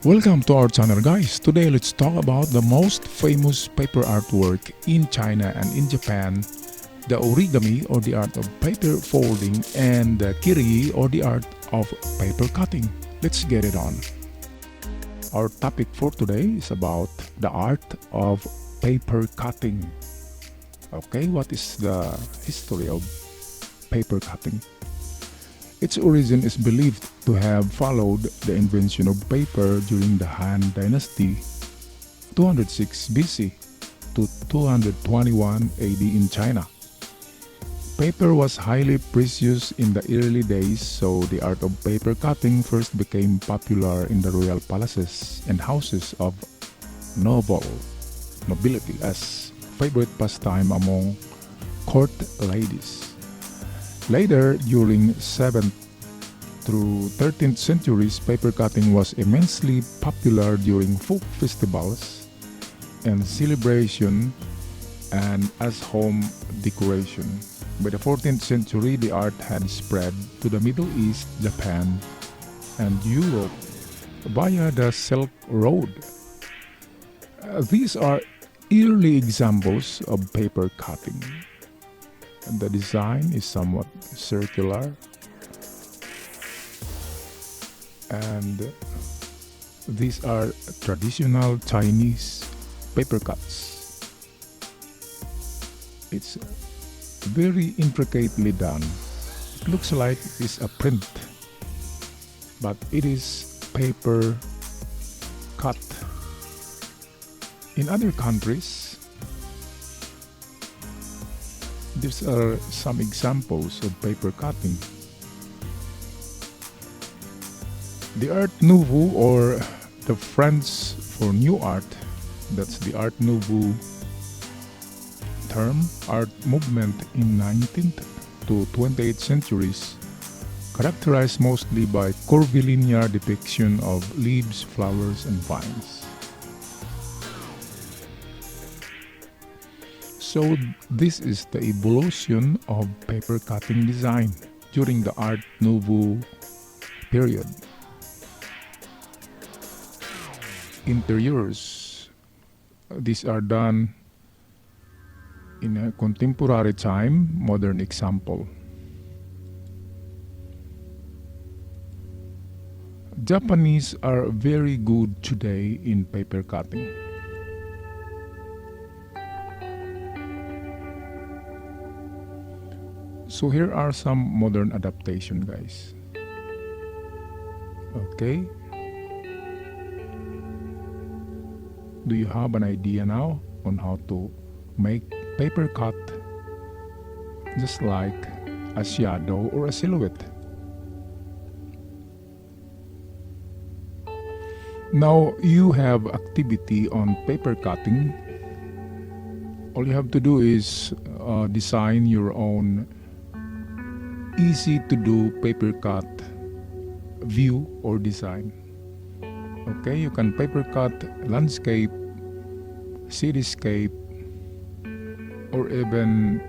Welcome to our channel, guys. Today let's talk about the most famous paper artwork in China and in Japan, the origami or the art of paper folding, and the kiri or the art of paper cutting. Let's get it on. Our topic for today is about the art of paper cutting. Okay, what is the history of paper cutting? Its origin is believed to have followed the invention of paper during the Han Dynasty, 206 BC to 221 AD in China. Paper was highly precious in the early days, so the art of paper cutting first became popular in the royal palaces and houses of nobility as favorite pastime among court ladies. Later, during 7th through 13th centuries, paper cutting was immensely popular during folk festivals and celebration and as home decoration. By the 14th century, the art had spread to the Middle East, Japan, and Europe via the Silk Road. These are early examples of paper cutting. The design is somewhat circular, and these are traditional Chinese paper cuts. It's very intricately done. It looks like it's a print, but it is paper cut. In other countries, these are some examples of paper cutting. The Art Nouveau, or the French for new art, that's the Art Nouveau term, art movement in 19th to 28th centuries, characterized mostly by curvilinear depiction of leaves, flowers, and vines. So this is the evolution of paper cutting design during the Art Nouveau period. Interiors. These are done in a contemporary time, modern example. Japanese are very good today in paper cutting. So here are some modern adaptation, guys. Okay. Do you have an idea now on how to make paper cut just like a shadow or a silhouette? Now you have activity on paper cutting. All you have to do is design your own easy to do paper cut view or design. Okay, you can paper cut landscape, cityscape, or even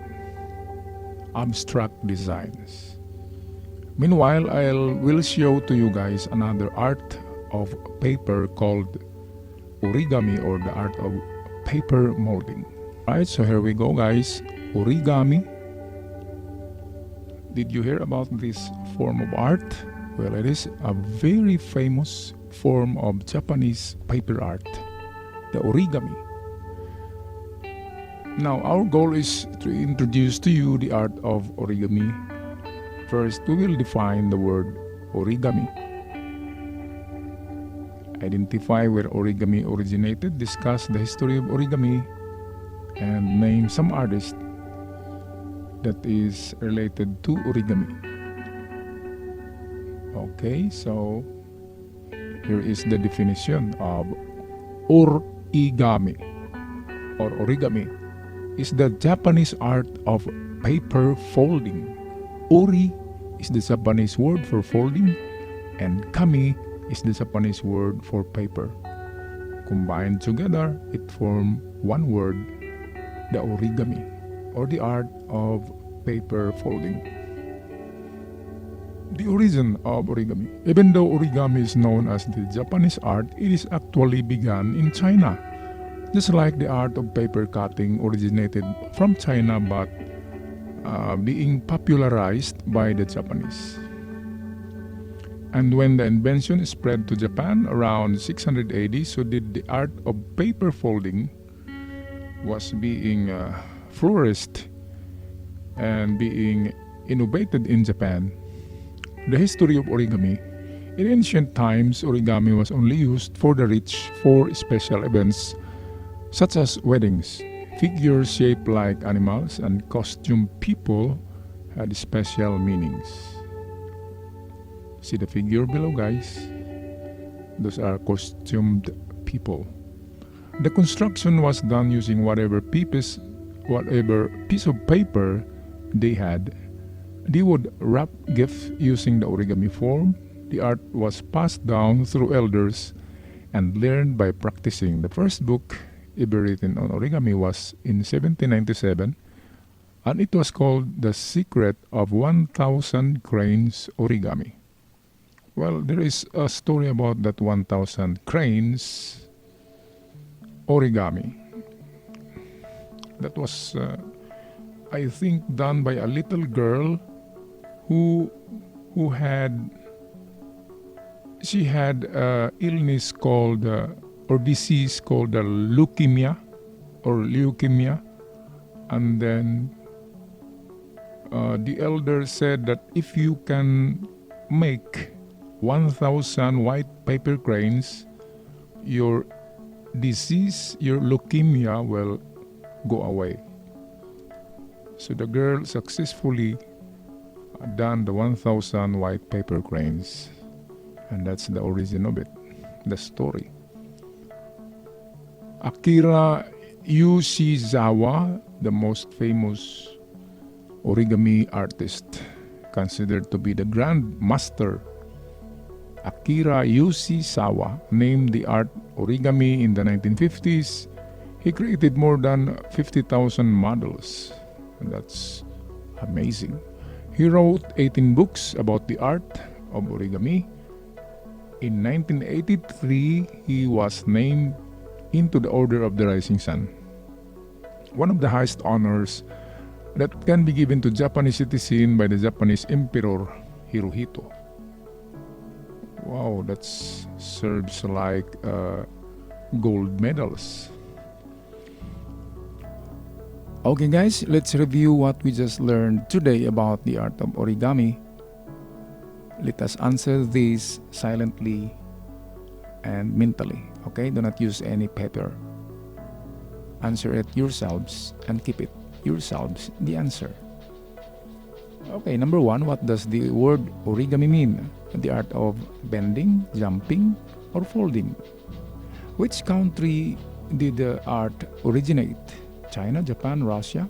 abstract designs. Meanwhile, I will show to you guys another art of paper called origami, or the art of paper molding. Alright, so here we go, guys. Origami. Did you hear about this form of art? Well, it is a very famous form of Japanese paper art, the origami. Now, our goal is to introduce to you the art of origami. First, we will define the word origami, identify where origami originated, discuss the history of origami, and name some artists that is related to origami. Okay, so here is the definition of origami, or origami is the Japanese art of paper folding. Ori is the Japanese word for folding, and kami is the Japanese word for paper. Combined together, it forms one word, the origami, or the art of paper folding. The origin of origami. Even though origami is known as the Japanese art, it is actually began in China. Just like the art of paper cutting originated from China but being popularized by the Japanese. And when the invention spread to Japan around 600 AD, so did the art of paper folding was being flourished and being innovated in Japan. The history of origami. In ancient times, origami was only used for the rich for special events such as weddings. Figures shaped like animals and costumed people had special meanings. See the figure below, guys? Those are costumed people. The construction was done using whatever piece of paper they had. They would wrap gifts using the origami form. The art was passed down through elders and learned by practicing. The first book ever written on origami was in 1797, and it was called The Secret of 1,000 Cranes Origami. Well, there is a story about that 1,000 cranes origami. That was, I think, done by a little girl who had illness called or disease called leukemia, and then the elder said that if you can make 1,000 white paper cranes, your disease, your leukemia will go away. So the girl successfully done the 1,000 white paper cranes, and that's the origin of it, the story. Akira Yoshizawa, the most famous origami artist, considered to be the grand master. Akira Yoshizawa named the art origami in the 1950s. He created more than 50,000 models. And that's amazing. He wrote 18 books about the art of origami. In 1983, he was named into the Order of the Rising Sun, one of the highest honors that can be given to Japanese citizen by the Japanese Emperor Hirohito. Wow, that serves like gold medals. Okay guys, let's review what we just learned today about the art of origami. Let us answer these silently and mentally. Okay, do not use any paper. Answer it yourselves and keep it yourselves the answer. Okay, number one, what does the word origami mean? The art of bending, jumping, or folding. Which country did the art originate? China, Japan, Russia?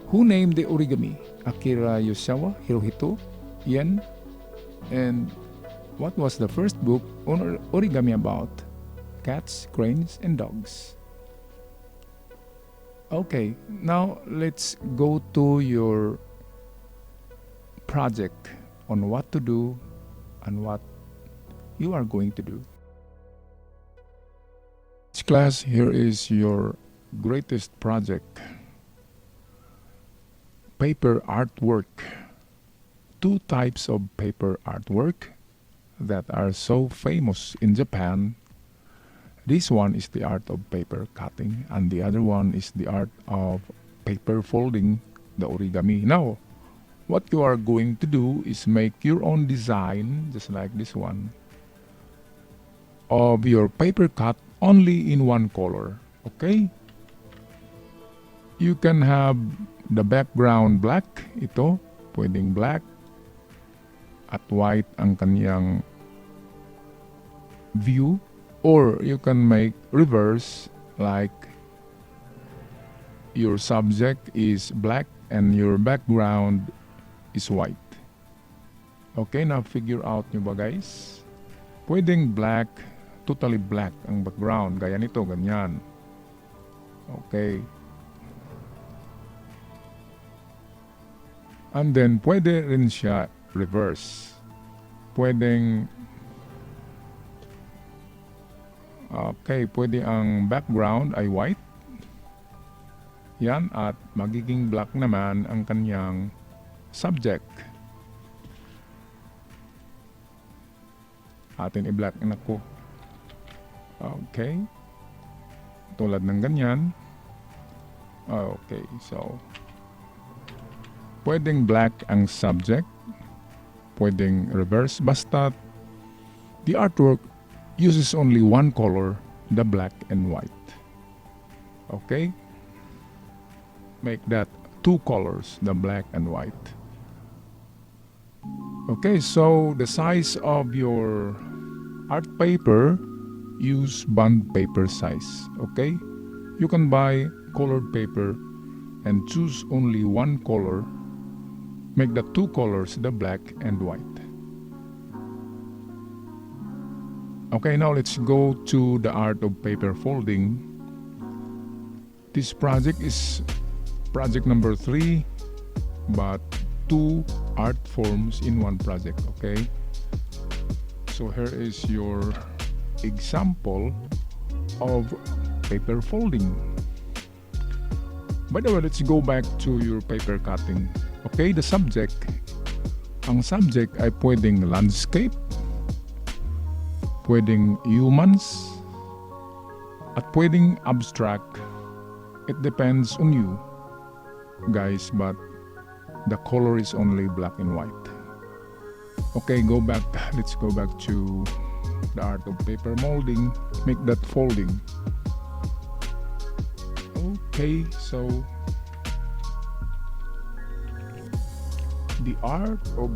Who named the origami? Akira Yoshizawa, Hirohito, Yen? And what was the first book on origami about? Cats, cranes, and dogs. Okay, now let's go to your project on what to do and what you are going to do. Class, here is your greatest project. Paper artwork. Two types of paper artwork that are so famous in Japan. This one is the art of paper cutting, and the other one is the art of paper folding, the origami. Now, what you are going to do is make your own design, just like this one, of your paper cut only in one color. Okay? You can have the background black, ito, pwedeng black, at white ang kanyang view, or you can make reverse, like your subject is black and your background is white. Okay, now figure out nyo ba guys? Pwedeng black, totally black ang background, gaya nito, ganyan. Okay. And then pwede rin siya reverse. Pwedeng pwede ang background ay white. Yan, at magiging black naman ang kanyang subject. Atin i-black na ko. Okay. Tulad ng ganyan. Okay, so pwedeng black ang subject, pwedeng reverse, basta the artwork uses only one color, the black and white. Okay? Make that two colors, the black and white. Okay, so the size of your art paper, use bond paper size. Okay? You can buy colored paper and choose only one color. Make the two colors, the black and white. Okay, now let's go to the art of paper folding. This project is project number 3, but 2 art forms in one project. Okay, so here is your example of paper folding. By the way, let's go back to your paper cutting. Okay, the subject. Ang subject ay pwedeng landscape, pwedeng humans, at pwedeng abstract. It depends on you, guys, but the color is only black and white. Okay, let's go back to the art of paper molding. Make that folding. Okay, so the art of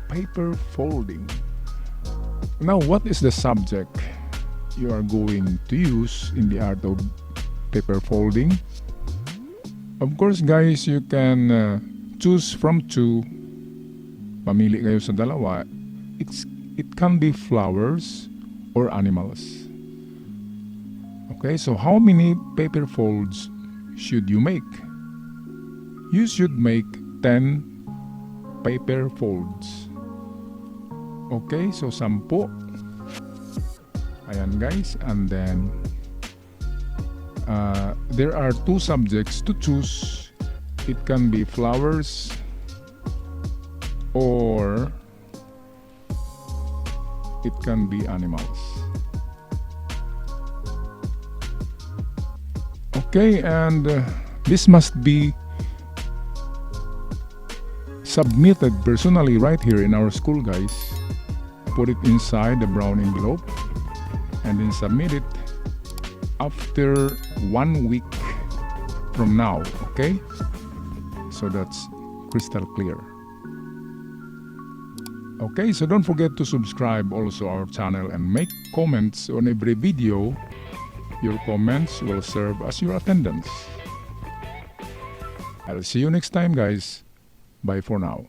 paper folding. Now, what is the subject you are going to use in the art of paper folding? Of course, guys, you can choose from 2. Mamili kayo sa dalawa. It can be flowers or animals. Okay, so how many paper folds should you make? You should make 10 paper folds. Okay, so 10. Ayan, guys, and then there are 2 subjects to choose. It can be flowers or it can be animals. Okay, and this must be submitted personally right here in our school, guys. Put it inside the brown envelope and then submit it after 1 week from now. Okay, so that's crystal clear. Okay, so don't forget to subscribe also our channel and make comments on every video. Your comments will serve as your attendance. I'll see you next time, guys. Bye for now.